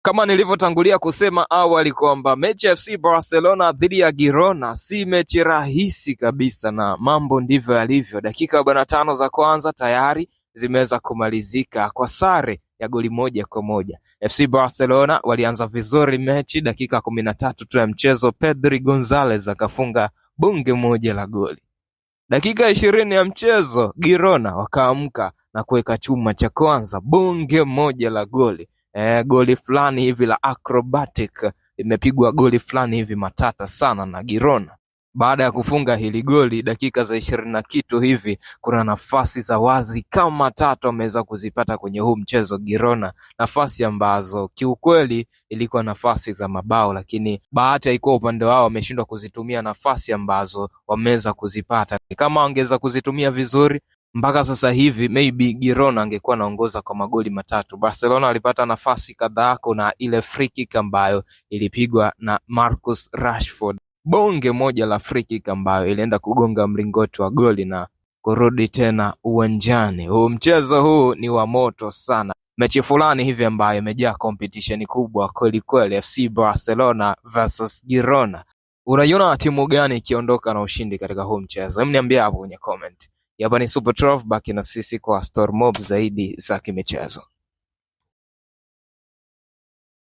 Kama nilivyotangulia kusema awali kwamba mechi ya FC Barcelona dhidi ya Girona si mechi rahisi kabisa, na mambo ndivyo yalivyo. Dakika 45 za kwanza tayari zimeweza kumalizika kwa sare ya goli 1-1. FC Barcelona walianza vizuri mechi. Dakika 13 tu ya mchezo Pedri Gonzalez akafunga bunge moja la goli. Dakika 20 ya mchezo Girona wakaamka na kuweka chuma cha kwanza, bunge moja la goli. Goli fulani hivi la acrobatic, imepigwa goli fulani hivi matata sana na Girona. Baada ya kufunga hili goli dakika za 20 na kitu hivi, kuna nafasi za wazi kama tatu ameweza kuzipata kwenye huu mchezo Girona, nafasi ambazo kiukweli ilikuwa nafasi za mabao, lakini bahati haikuwa upande wao, wameshindwa kuzitumia nafasi ambazo wameweza kuzipata. Kama wangeweza kuzitumia vizuri, mpaka sasa hivi maybe Girona angekuwa naongoza kwa magoli 3. Barcelona walipata nafasi kadhaa, kuna ile free kick ambayo ilipigwa na Marcus Rashford, bonge moja la free kick ambayo ilienda kugonga mlingoti wa goli na kurudi tena uwanjani. Huu mchezo huu ni wa moto sana, mechi fulani hivi ambayo imejaa competition kubwa kweli kweli. FC Barcelona versus Girona. Unaiona timu gani ikiondoka na ushindi katika huu mchezo? Hebu niambie hapo kwenye comment. Hapa ni Super 12, baki na sisi kwa story mob zaidi za kimichezo.